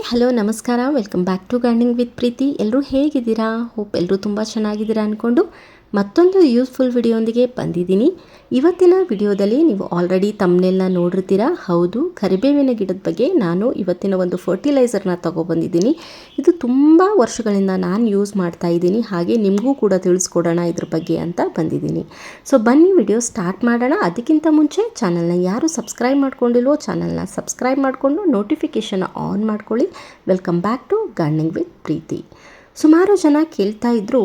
Hello ನಮಸ್ಕಾರ, welcome back to gardening with Preethi. ಎಲ್ಲರೂ ಹೇಗಿದ್ದೀರಾ? ಹೋಪ್ ಎಲ್ಲರೂ ತುಂಬ ಚೆನ್ನಾಗಿದ್ದೀರಾ ಅಂದ್ಕೊಂಡು ಮತ್ತೊಂದು ಯೂಸ್ಫುಲ್ ವಿಡಿಯೋಂದಿಗೆ ಬಂದಿದ್ದೀನಿ. ಇವತ್ತಿನ ವಿಡಿಯೋದಲ್ಲಿ ನೀವು ಆಲ್ರೆಡಿ ತಮ್ಮನೆಲ್ಲ ನೋಡಿರ್ತೀರಾ. ಹೌದು, ಕರಿಬೇವಿನ ಗಿಡದ ಬಗ್ಗೆ ನಾನು ಇವತ್ತಿನ ಒಂದು ಫರ್ಟಿಲೈಸರ್ನ ತೊಗೊಬಂದಿದ್ದೀನಿ. ಇದು ತುಂಬ ವರ್ಷಗಳಿಂದ ನಾನು ಯೂಸ್ ಮಾಡ್ತಾ ಇದ್ದೀನಿ, ಹಾಗೆ ನಿಮಗೂ ಕೂಡ ತಿಳಿಸ್ಕೊಡೋಣ ಇದ್ರ ಬಗ್ಗೆ ಅಂತ ಬಂದಿದ್ದೀನಿ. ಸೊ ಬನ್ನಿ ವಿಡಿಯೋ ಸ್ಟಾರ್ಟ್ ಮಾಡೋಣ. ಅದಕ್ಕಿಂತ ಮುಂಚೆ ಚಾನಲ್ನ ಯಾರು ಸಬ್ಸ್ಕ್ರೈಬ್ ಮಾಡ್ಕೊಂಡಿಲ್ವೋ ಚಾನಲ್ನ ಸಬ್ಸ್ಕ್ರೈಬ್ ಮಾಡಿಕೊಂಡು ನೋಟಿಫಿಕೇಷನ್ ಆನ್ ಮಾಡ್ಕೊಳ್ಳಿ. Welcome back to gardening with Preethi. ಸುಮಾರು ಜನ ಕೇಳ್ತಾ ಇದ್ರು,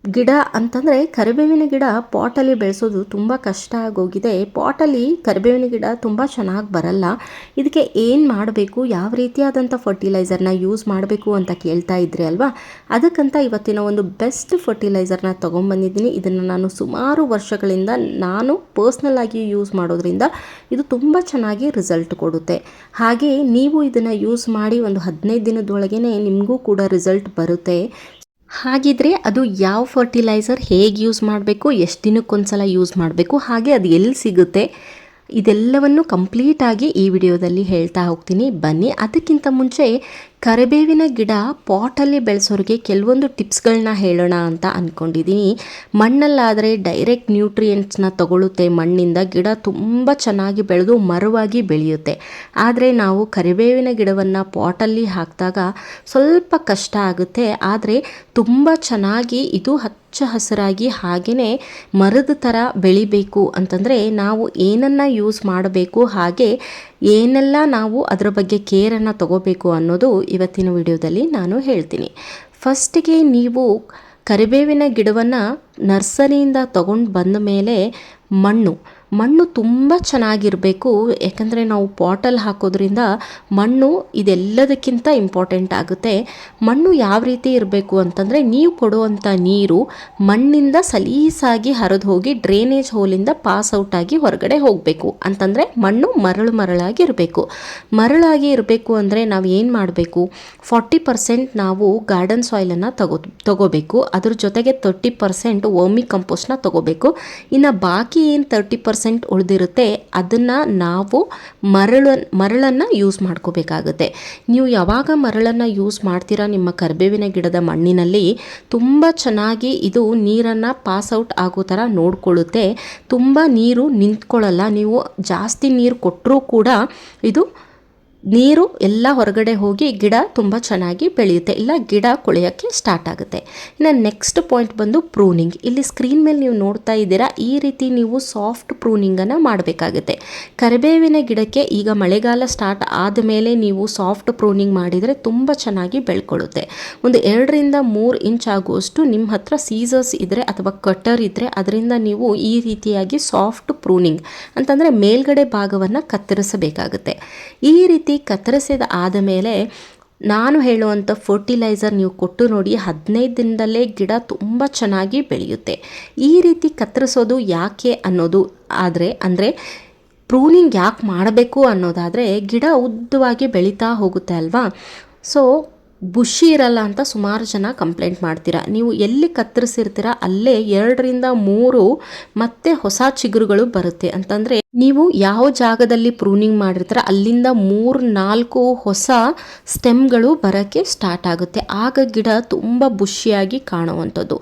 ಗಿಡ ಅಂತಂದರೆ ಕರಿಬೇವಿನ ಗಿಡ ಪಾಟಲ್ಲಿ ಬೆಳೆಸೋದು ತುಂಬ ಕಷ್ಟ ಆಗೋಗಿದೆ, ಪಾಟಲ್ಲಿ ಕರಿಬೇವಿನ ಗಿಡ ತುಂಬ ಚೆನ್ನಾಗಿ ಬರಲ್ಲ, ಇದಕ್ಕೆ ಏನು ಮಾಡಬೇಕು, ಯಾವ ರೀತಿಯಾದಂಥ ಫರ್ಟಿಲೈಸರ್ನ ಯೂಸ್ ಮಾಡಬೇಕು ಅಂತ ಕೇಳ್ತಾ ಇದ್ರಿ ಅಲ್ವಾ. ಅದಕ್ಕಂತ ಇವತ್ತಿನ ಒಂದು ಬೆಸ್ಟ್ ಫರ್ಟಿಲೈಸರ್ನ ತೊಗೊಂಬಂದಿದ್ದೀನಿ. ಇದನ್ನು ನಾನು ಸುಮಾರು ವರ್ಷಗಳಿಂದ ನಾನು ಪರ್ಸ್ನಲ್ ಆಗಿ ಯೂಸ್ ಮಾಡೋದ್ರಿಂದ ಇದು ತುಂಬ ಚೆನ್ನಾಗಿ ರಿಸಲ್ಟ್ ಕೊಡುತ್ತೆ. ಹಾಗೆ ನೀವು ಇದನ್ನು ಯೂಸ್ ಮಾಡಿ ಒಂದು 15 ದಿನದೊಳಗೇ ನಿಮಗೂ ಕೂಡ ರಿಸಲ್ಟ್ ಬರುತ್ತೆ. ಹಾಗಿದ್ರೆ ಅದು ಯಾವ ಫರ್ಟಿಲೈಸರ್ ಹೇಗೆ ಯೂಸ್ ಮಾಡಬೇಕು, ಎಷ್ಟು ದಿನಕ್ಕೊಂದ್ಸಲ ಯೂಸ್ ಮಾಡಬೇಕು, ಹಾಗೆ ಅದು ಎಲ್ಲಿ ಸಿಗುತ್ತೆ, ಇದೆಲ್ಲವನ್ನು ಕಂಪ್ಲೀಟಾಗಿ ಈ ವಿಡಿಯೋದಲ್ಲಿ ಹೇಳ್ತಾ ಹೋಗ್ತೀನಿ. ಬನ್ನಿ. ಅದಕ್ಕಿಂತ ಮುಂಚೆ ಕರಿಬೇವಿನ ಗಿಡ ಪಾಟಲ್ಲಿ ಬೆಳೆಸೋರಿಗೆ ಕೆಲವೊಂದು ಟಿಪ್ಸ್ಗಳನ್ನ ಹೇಳೋಣ ಅಂತ ಅಂದ್ಕೊಂಡಿದ್ದೀನಿ. ಮಣ್ಣಲ್ಲಾದರೆ ಡೈರೆಕ್ಟ್ ನ್ಯೂಟ್ರಿಯೆಂಟ್ಸ್ನ ತಗೊಳ್ಳುತ್ತೆ, ಮಣ್ಣಿಂದ ಗಿಡ ತುಂಬ ಚೆನ್ನಾಗಿ ಬೆಳೆದು ಮರವಾಗಿ ಬೆಳೆಯುತ್ತೆ. ಆದರೆ ನಾವು ಕರಿಬೇವಿನ ಗಿಡವನ್ನು ಪಾಟಲ್ಲಿ ಹಾಕಿದಾಗ ಸ್ವಲ್ಪ ಕಷ್ಟ ಆಗುತ್ತೆ, ಆದರೆ ತುಂಬ ಚೆನ್ನಾಗಿ ಇದು ಹಚ್ಚ ಹಸಿರಾಗಿ ಹಾಗೆಯೇ ಮರದ ಥರ ಬೆಳಿಬೇಕು ಅಂತಂದರೆ ನಾವು ಏನನ್ನು ಯೂಸ್ ಮಾಡಬೇಕು, ಹಾಗೆ ಏನೆಲ್ಲ ನಾವು ಅದರ ಬಗ್ಗೆ ಕೇರನ್ನು ತಗೋಬೇಕು ಅನ್ನೋದು ಇವತ್ತಿನ ವಿಡಿಯೋದಲ್ಲಿ ನಾನು ಹೇಳ್ತೀನಿ. ಫಸ್ಟಿಗೆ ನೀವು ಕರಿಬೇವಿನ ಗಿಡವನ್ನು ನರ್ಸರಿಯಿಂದ ತಗೊಂಡು ಬಂದ ಮೇಲೆ ಮಣ್ಣು ತುಂಬ ಚೆನ್ನಾಗಿರಬೇಕು. ಯಾಕಂದರೆ ನಾವು ಪಾಟಲ್ಲಿ ಹಾಕೋದ್ರಿಂದ ಮಣ್ಣು ಇದೆಲ್ಲದಕ್ಕಿಂತ ಇಂಪಾರ್ಟೆಂಟ್ ಆಗುತ್ತೆ. ಮಣ್ಣು ಯಾವ ರೀತಿ ಇರಬೇಕು ಅಂತಂದರೆ, ನೀವು ಕೊಡುವಂಥ ನೀರು ಮಣ್ಣಿಂದ ಸಲೀಸಾಗಿ ಹರಿದು ಹೋಗಿ ಡ್ರೈನೇಜ್ ಹೋಲಿಂದ ಪಾಸ್ ಔಟ್ ಆಗಿ ಹೊರಗಡೆ ಹೋಗಬೇಕು. ಅಂತಂದರೆ ಮಣ್ಣು ಮರಳಾಗಿ ಇರಬೇಕು. ಮರಳಾಗಿ ಇರಬೇಕು ಅಂದರೆ ನಾವು ಏನು ಮಾಡಬೇಕು, 40% ನಾವು ಗಾರ್ಡನ್ ಸಾಯಿಲನ್ನು ತಗೋಬೇಕು. ಅದ್ರ ಜೊತೆಗೆ 30% ವರ್ಮಿ ಕಂಪೋಸ್ಟ್ನ ತಗೋಬೇಕು. ಇನ್ನು ಬಾಕಿ ಏನು 30% ಉಳಿದಿರುತ್ತೆ ಅದನ್ನು ನಾವು ಮರಳನ್ನು ಯೂಸ್ ಮಾಡ್ಕೋಬೇಕಾಗುತ್ತೆ. ನೀವು ಯಾವಾಗ ಮರಳನ್ನು ಯೂಸ್ ಮಾಡ್ತೀರಾ ನಿಮ್ಮ ಕರಿಬೇವಿನ ಗಿಡದ ಮಣ್ಣಿನಲ್ಲಿ, ತುಂಬ ಚೆನ್ನಾಗಿ ಇದು ನೀರನ್ನು ಪಾಸ್ ಔಟ್ ಆಗೋ ಥರ ನೋಡ್ಕೊಳ್ಳುತ್ತೆ. ತುಂಬ ನೀರು ನಿಂತ್ಕೊಳ್ಳಲ್ಲ. ನೀವು ಜಾಸ್ತಿ ನೀರು ಕೊಟ್ಟರೂ ಕೂಡ ಇದು ನೀರು ಎಲ್ಲ ಹೊರಗಡೆ ಹೋಗಿ ಗಿಡ ತುಂಬ ಚೆನ್ನಾಗಿ ಬೆಳೆಯುತ್ತೆ, ಇಲ್ಲ ಗಿಡ ಕೊಳೆಯೋಕ್ಕೆ ಸ್ಟಾರ್ಟ್ ಆಗುತ್ತೆ. ಇನ್ನು ನೆಕ್ಸ್ಟ್ ಪಾಯಿಂಟ್ ಬಂದು ಪ್ರೂನಿಂಗ್. ಇಲ್ಲಿ ಸ್ಕ್ರೀನ್ ಮೇಲೆ ನೀವು ನೋಡ್ತಾ ಇದ್ದೀರಾ, ಈ ರೀತಿ ನೀವು ಸಾಫ್ಟ್ ಪ್ರೂನಿಂಗನ್ನು ಮಾಡಬೇಕಾಗುತ್ತೆ. ಕರಿಬೇವಿನ ಗಿಡಕ್ಕೆ ಈಗ ಮಳೆಗಾಲ ಸ್ಟಾರ್ಟ್ ಆದಮೇಲೆ ನೀವು ಸಾಫ್ಟ್ ಪ್ರೂನಿಂಗ್ ಮಾಡಿದರೆ ತುಂಬ ಚೆನ್ನಾಗಿ ಬೆಳ್ಕೊಳ್ಳುತ್ತೆ. ಒಂದು 2 ರಿಂದ 3 ಇಂಚ್ ಆಗುವಷ್ಟು ನಿಮ್ಮ ಹತ್ರ ಸೀಸರ್ಸ್ ಇದ್ದರೆ ಅಥವಾ ಕಟ್ಟರ್ ಇದ್ದರೆ ಅದರಿಂದ ನೀವು ಈ ರೀತಿಯಾಗಿ ಸಾಫ್ಟ್ ಪ್ರೂನಿಂಗ್ ಅಂತಂದರೆ ಮೇಲ್ಗಡೆ ಭಾಗವನ್ನು ಕತ್ತರಿಸಬೇಕಾಗುತ್ತೆ. ಈ ರೀತಿ ಕತ್ತರಿಸಿದ ಆದ ಮೇಲೆ ನಾನು ಹೇಳುವಂಥ ಫರ್ಟಿಲೈಸರ್ ನೀವು ಕೊಟ್ಟು ನೋಡಿ, 15 ದಿನದಲ್ಲೇ ಗಿಡ ತುಂಬ ಚೆನ್ನಾಗಿ ಬೆಳೆಯುತ್ತೆ. ಈ ರೀತಿ ಕತ್ತರಿಸೋದು ಯಾಕೆ ಅನ್ನೋದು ಅಂದರೆ ಪ್ರೂನಿಂಗ್ ಯಾಕೆ ಮಾಡಬೇಕು ಅನ್ನೋದಾದರೆ, ಗಿಡ ಉದ್ದವಾಗಿ ಬೆಳೀತಾ ಹೋಗುತ್ತೆ ಅಲ್ವಾ. ಸೊ ಬುಷಿ ಇರಲ್ಲ ಅಂತ ಸುಮಾರು ಜನ ಕಂಪ್ಲೇಂಟ್ ಮಾಡ್ತೀರಾ. ನೀವು ಎಲ್ಲಿ ಕತ್ತರಿಸಿರ್ತೀರ ಅಲ್ಲೇ 2 ರಿಂದ 3 ಮತ್ತೆ ಹೊಸ ಚಿಗುರುಗಳು ಬರುತ್ತೆ. ಅಂತಂದರೆ ನೀವು ಯಾವ ಜಾಗದಲ್ಲಿ ಪ್ರೂನಿಂಗ್ ಮಾಡಿರ್ತೀರ ಅಲ್ಲಿಂದ 3-4 ಹೊಸ ಸ್ಟೆಮ್ಗಳು ಬರೋಕ್ಕೆ ಸ್ಟಾರ್ಟ್ ಆಗುತ್ತೆ. ಆಗ ಗಿಡ ತುಂಬ ಬುಷಿಯಾಗಿ ಕಾಣುವಂಥದ್ದು.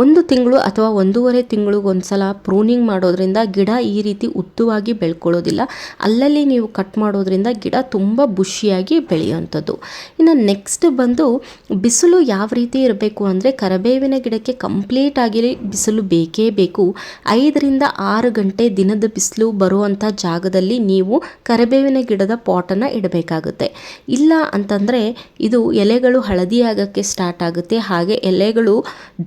1 ತಿಂಗಳು ಅಥವಾ 1.5 ತಿಂಗಳಿಗೊಂದ್ಸಲ ಪ್ರೂನಿಂಗ್ ಮಾಡೋದ್ರಿಂದ ಗಿಡ ಈ ರೀತಿ ಉದ್ದವಾಗಿ ಬೆಳ್ಕೊಳ್ಳೋದಿಲ್ಲ. ಅಲ್ಲಲ್ಲಿ ನೀವು ಕಟ್ ಮಾಡೋದ್ರಿಂದ ಗಿಡ ತುಂಬ ಬುಷಿಯಾಗಿ ಬೆಳೆಯುವಂಥದ್ದು. ಇನ್ನು ನೆಕ್ಸ್ಟ್ ಬಂದು ಬಿಸಿಲು ಯಾವ ರೀತಿ ಇರಬೇಕು ಅಂದರೆ, ಕರಿಬೇವಿನ ಗಿಡಕ್ಕೆ ಕಂಪ್ಲೀಟ್ ಆಗಿ ಬಿಸಿಲು ಬೇಕೇ ಬೇಕು. 5 ರಿಂದ 6 ಗಂಟೆ ದಿನದ ಬಿಸಿಲು ಬರುವಂಥ ಜಾಗದಲ್ಲಿ ನೀವು ಕರಿಬೇವಿನ ಗಿಡದ ಪಾಟನ್ನು ಇಡಬೇಕಾಗುತ್ತೆ. ಇಲ್ಲ ಅಂತಂದರೆ ಇದು ಎಲೆಗಳು ಹಳದಿ ಆಗೋಕ್ಕೆ ಸ್ಟಾರ್ಟ್ ಆಗುತ್ತೆ, ಹಾಗೆ ಎಲೆಗಳು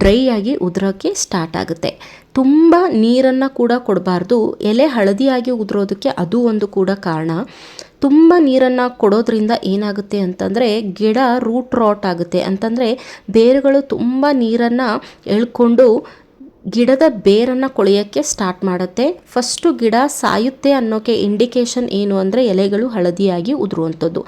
ಡ್ರೈ ಆಗಿ ಉದುರೋಕ್ಕೆ ಸ್ಟಾರ್ಟ್ ಆಗುತ್ತೆ. ತುಂಬ ನೀರನ್ನು ಕೂಡ ಕೊಡಬಾರ್ದು. ಎಲೆ ಹಳದಿಯಾಗಿ ಉದುರೋದಕ್ಕೆ ಅದು ಒಂದು ಕೂಡ ಕಾರಣ. ತುಂಬ ನೀರನ್ನು ಕೊಡೋದ್ರಿಂದ ಏನಾಗುತ್ತೆ ಅಂತಂದರೆ ಗಿಡ ರೂಟ್ ರಾಟ್ ಆಗುತ್ತೆ. ಅಂತಂದರೆ ಬೇರುಗಳು ತುಂಬ ನೀರನ್ನು ಎಳ್ಕೊಂಡು ಗಿಡದ ಬೇರನ್ನು ಕೊಳೆಯೋಕ್ಕೆ ಸ್ಟಾರ್ಟ್ ಮಾಡುತ್ತೆ. ಫಸ್ಟು ಗಿಡ ಸಾಯುತ್ತೆ ಅನ್ನೋಕ್ಕೆ ಇಂಡಿಕೇಶನ್ ಏನು ಅಂದರೆ ಎಲೆಗಳು ಹಳದಿಯಾಗಿ ಉದುರುವಂಥದ್ದು.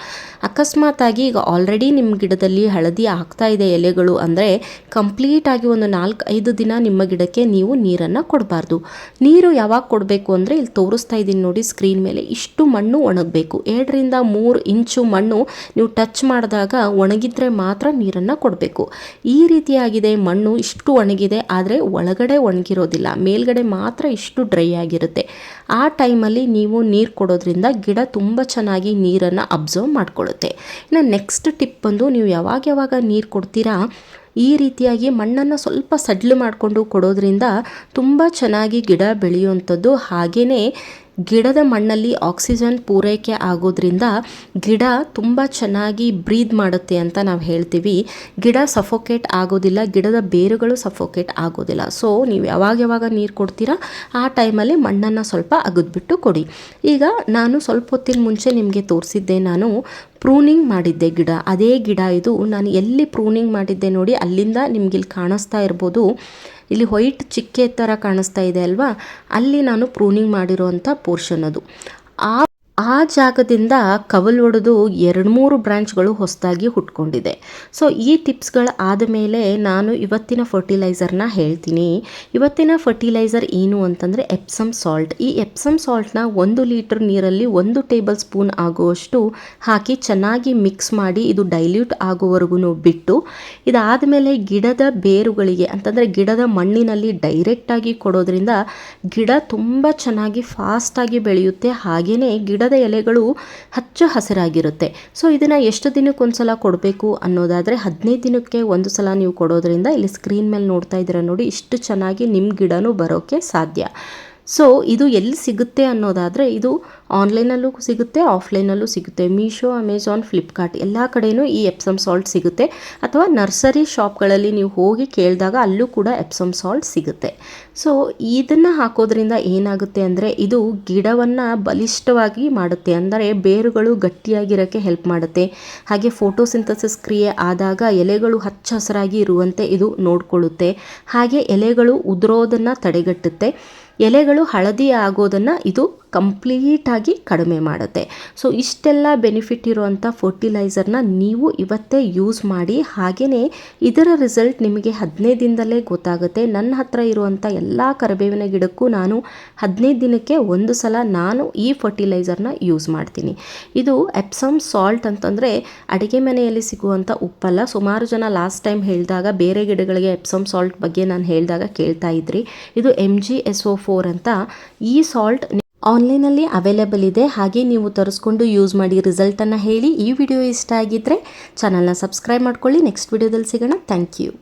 ಅಕಸ್ಮಾತಾಗಿ ಈಗ ಆಲ್ರೆಡಿ ನಿಮ್ಮ ಗಿಡದಲ್ಲಿ ಹಳದಿ ಆಗ್ತಾ ಇದೆ ಎಲೆಗಳು ಅಂದರೆ ಕಂಪ್ಲೀಟಾಗಿ ಒಂದು 4-5 ದಿನ ನಿಮ್ಮ ಗಿಡಕ್ಕೆ ನೀವು ನೀರನ್ನು ಕೊಡಬಾರ್ದು. ನೀರು ಯಾವಾಗ ಕೊಡಬೇಕು ಅಂದರೆ ಇಲ್ಲಿ ತೋರಿಸ್ತಾ ಇದ್ದೀನಿ ನೋಡಿ ಸ್ಕ್ರೀನ್ ಮೇಲೆ, ಇಷ್ಟು ಮಣ್ಣು ಒಣಗಬೇಕು. 2-3 ಇಂಚು ಮಣ್ಣು ನೀವು ಟಚ್ ಮಾಡಿದಾಗ ಒಣಗಿದ್ರೆ ಮಾತ್ರ ನೀರನ್ನು ಕೊಡಬೇಕು. ಈ ರೀತಿಯಾಗಿದೆ ಮಣ್ಣು, ಇಷ್ಟು ಒಣಗಿದೆ ಆದರೆ ಒಳಗಡೆ ಒಣಗಿರೋದಿಲ್ಲ, ಮೇಲ್ಗಡೆ ಮಾತ್ರ ಇಷ್ಟು ಡ್ರೈ ಆಗಿರುತ್ತೆ. ಆ ಟೈಮಲ್ಲಿ ನೀವು ನೀರು ಕೊಡೋದ್ರಿಂದ ಗಿಡ ತುಂಬ ಚೆನ್ನಾಗಿ ನೀರನ್ನು ಅಬ್ಸರ್ವ್ ಮಾಡ್ಕೊಳ್ಳುತ್ತೆ. ಇನ್ನು ನೆಕ್ಸ್ಟ್ ಟಿಪ್ ಬಂದು, ನೀವು ಯಾವಾಗ ನೀರು ಕೊಡ್ತೀರಾ ಈ ರೀತಿಯಾಗಿ ಮಣ್ಣನ್ನು ಸ್ವಲ್ಪ ಸಡ್ಲು ಮಾಡಿಕೊಂಡು ಕೊಡೋದ್ರಿಂದ ತುಂಬ ಚೆನ್ನಾಗಿ ಗಿಡ ಬೆಳೆಯುವಂಥದ್ದು. ಹಾಗೆಯೇ ಗಿಡದ ಮಣ್ಣಲ್ಲಿ ಆಕ್ಸಿಜನ್ ಪೂರೈಕೆ ಆಗೋದ್ರಿಂದ ಗಿಡ ತುಂಬ ಚೆನ್ನಾಗಿ ಬ್ರೀದ್ ಮಾಡುತ್ತೆ ಅಂತ ನಾವು ಹೇಳ್ತೀವಿ. ಗಿಡ ಸಫೋಕೇಟ್ ಆಗೋದಿಲ್ಲ, ಗಿಡದ ಬೇರುಗಳು ಸಫೋಕೇಟ್ ಆಗೋದಿಲ್ಲ. ಸೊ ನೀವು ಯಾವಾಗ ನೀರು ಕೊಡ್ತೀರಾ ಆ ಟೈಮಲ್ಲಿ ಮಣ್ಣನ್ನು ಸ್ವಲ್ಪ ಅಗದ್ಬಿಟ್ಟು ಕೊಡಿ. ಈಗ ನಾನು ಸ್ವಲ್ಪ ಹೊತ್ತಿನ ಮುಂಚೆ ನಿಮಗೆ ತೋರಿಸಿದ್ದೆ, ನಾನು ಪ್ರೂನಿಂಗ್ ಮಾಡಿದ್ದೆ ಗಿಡ. ಅದೇ ಗಿಡ ಇದು. ನಾನು ಎಲ್ಲಿ ಪ್ರೂನಿಂಗ್ ಮಾಡಿದ್ದೆ ನೋಡಿ, ಅಲ್ಲಿಂದ ನಿಮ್ಗೆ ಇಲ್ಲಿ ಕಾಣಿಸ್ತಾ ಇರ್ಬೋದು, ಇಲ್ಲಿ ವೈಟ್ ಚಿಕ್ಕೆ ಥರ ಕಾಣಿಸ್ತಾ ಇದೆ ಅಲ್ವಾ, ಅಲ್ಲಿ ನಾನು ಪ್ರೂನಿಂಗ್ ಮಾಡಿರೋವಂಥ ಪೋರ್ಷನ್ ಅದು. ಆ ಜಾಗದಿಂದ ಕವಲು ಒಡೆದು 2-3 ಬ್ರಾಂಚ್ಗಳು ಹೊಸದಾಗಿ ಹುಟ್ಕೊಂಡಿದೆ. ಸೊ ಈ ಟಿಪ್ಸ್ಗಳು ಆದಮೇಲೆ ನಾನು ಇವತ್ತಿನ ಫರ್ಟಿಲೈಸರ್ನ ಹೇಳ್ತೀನಿ. ಇವತ್ತಿನ ಫರ್ಟಿಲೈಸರ್ ಏನು ಅಂತಂದರೆ ಎಪ್ಸಮ್ ಸಾಲ್ಟ್. ಈ ಎಪ್ಸಮ್ ಸಾಲ್ಟ್ನ 1 ಲೀಟರ್ ನೀರಲ್ಲಿ 1 ಟೇಬಲ್ ಸ್ಪೂನ್ ಆಗುವಷ್ಟು ಹಾಕಿ ಚೆನ್ನಾಗಿ ಮಿಕ್ಸ್ ಮಾಡಿ ಇದು ಡೈಲ್ಯೂಟ್ ಆಗೋವರೆಗೂ ಬಿಟ್ಟು, ಇದಾದಮೇಲೆ ಗಿಡದ ಬೇರುಗಳಿಗೆ ಅಂತಂದರೆ ಗಿಡದ ಮಣ್ಣಿನಲ್ಲಿ ಡೈರೆಕ್ಟಾಗಿ ಕೊಡೋದ್ರಿಂದ ಗಿಡ ತುಂಬ ಚೆನ್ನಾಗಿ ಫಾಸ್ಟಾಗಿ ಬೆಳೆಯುತ್ತೆ. ಹಾಗೆಯೇ ಗಿಡದ ಎಲೆಗಳು ಹಚ್ಚ ಹಸಿರಾಗಿರುತ್ತೆ. ಸೊ ಇದನ್ನು ಎಷ್ಟು ದಿನಕ್ಕೊಂದ್ಸಲ ಕೊಡಬೇಕು ಅನ್ನೋದಾದರೆ 15 ದಿನಕ್ಕೆ ಒಂದು ಸಲ ನೀವು ಕೊಡೋದ್ರಿಂದ, ಇಲ್ಲಿ ಸ್ಕ್ರೀನ್ ಮೇಲೆ ನೋಡ್ತಾ ಇದ್ದೀರಾ ನೋಡಿ, ಇಷ್ಟು ಚೆನ್ನಾಗಿ ನಿಮ್ಮ ಗಿಡನೂ ಬರೋಕ್ಕೆ ಸಾಧ್ಯ. ಸೊ ಇದು ಎಲ್ಲಿ ಸಿಗುತ್ತೆ ಅನ್ನೋದಾದರೆ, ಇದು ಆನ್ಲೈನಲ್ಲೂ ಸಿಗುತ್ತೆ, ಆಫ್ಲೈನಲ್ಲೂ ಸಿಗುತ್ತೆ. ಮೀಶೋ, ಅಮೆಜಾನ್, ಫ್ಲಿಪ್ಕಾರ್ಟ್ ಎಲ್ಲ ಕಡೆಯೂ ಈ ಎಪ್ಸಮ್ ಸಾಲ್ಟ್ ಸಿಗುತ್ತೆ. ಅಥವಾ ನರ್ಸರಿ ಶಾಪ್ಗಳಲ್ಲಿ ನೀವು ಹೋಗಿ ಕೇಳಿದಾಗ ಅಲ್ಲೂ ಕೂಡ ಎಪ್ಸಮ್ ಸಾಲ್ಟ್ ಸಿಗುತ್ತೆ. ಸೊ ಇದನ್ನು ಹಾಕೋದ್ರಿಂದ ಏನಾಗುತ್ತೆ ಅಂದರೆ, ಇದು ಗಿಡವನ್ನು ಬಲಿಷ್ಠವಾಗಿ ಮಾಡುತ್ತೆ, ಅಂದರೆ ಬೇರುಗಳು ಗಟ್ಟಿಯಾಗಿರೋಕ್ಕೆ ಹೆಲ್ಪ್ ಮಾಡುತ್ತೆ. ಹಾಗೆ ಫೋಟೋಸಿಂಥಸಿಸ್ ಕ್ರಿಯೆ ಆದಾಗ ಎಲೆಗಳು ಹಚ್ಚ ಹಸಿರಾಗಿ ಇರುವಂತೆ ಇದು ನೋಡಿಕೊಳ್ಳುತ್ತೆ. ಹಾಗೆ ಎಲೆಗಳು ಉದುರೋದನ್ನು ತಡೆಗಟ್ಟುತ್ತೆ. ಎಲೆಗಳು ಹಳದಿ ಆಗೋದನ್ನು ಇದು ಕಂಪ್ಲೀಟಾಗಿ ಕಡಿಮೆ ಮಾಡುತ್ತೆ. ಸೊ ಇಷ್ಟೆಲ್ಲ ಬೆನಿಫಿಟ್ ಇರುವಂಥ ಫರ್ಟಿಲೈಸರ್ನ ನೀವು ಇವತ್ತೇ ಯೂಸ್ ಮಾಡಿ. ಹಾಗೆಯೇ ಇದರ ರಿಸಲ್ಟ್ ನಿಮಗೆ 15 ದಿನದಲ್ಲೇ ಗೊತ್ತಾಗುತ್ತೆ. ನನ್ನ ಹತ್ರ ಇರುವಂಥ ಎಲ್ಲ ಕರಿಬೇವಿನ ಗಿಡಕ್ಕೂ ನಾನು 15 ದಿನಕ್ಕೆ ಒಂದು ಸಲ ನಾನು ಈ ಫರ್ಟಿಲೈಸರ್ನ ಯೂಸ್ ಮಾಡ್ತೀನಿ. ಇದು ಎಪ್ಸಮ್ ಸಾಲ್ಟ್ ಅಂತಂದರೆ ಅಡುಗೆ ಮನೆಯಲ್ಲಿ ಸಿಗುವಂಥ ಉಪ್ಪಲ್ಲ. ಸುಮಾರು ಜನ ಲಾಸ್ಟ್ ಟೈಮ್ ಹೇಳಿದಾಗ ಬೇರೆ ಗಿಡಗಳಿಗೆ ಎಪ್ಸಮ್ ಸಾಲ್ಟ್ ಬಗ್ಗೆ ನಾನು ಹೇಳಿದಾಗ ಕೇಳ್ತಾ ಇದ್ರಿ. ಇದು MgSO4 ಅಂತ. ಈ ಸಾಲ್ಟ್ ಆನ್ಲೈನಲ್ಲಿ ಅವೈಲೇಬಲ್ ಇದೆ. ಹಾಗೆ ನೀವು ತರಿಸ್ಕೊಂಡು ಯೂಸ್ ಮಾಡಿ ರಿಸಲ್ಟನ್ನು ಹೇಳಿ. ಈ ವಿಡಿಯೋ ಇಷ್ಟ ಆಗಿದ್ದರೆ ಚಾನಲ್ನ ಸಬ್ಸ್ಕ್ರೈಬ್ ಮಾಡ್ಕೊಳ್ಳಿ. ನೆಕ್ಸ್ಟ್ ವಿಡಿಯೋದಲ್ಲಿ ಸಿಗೋಣ. Thank you.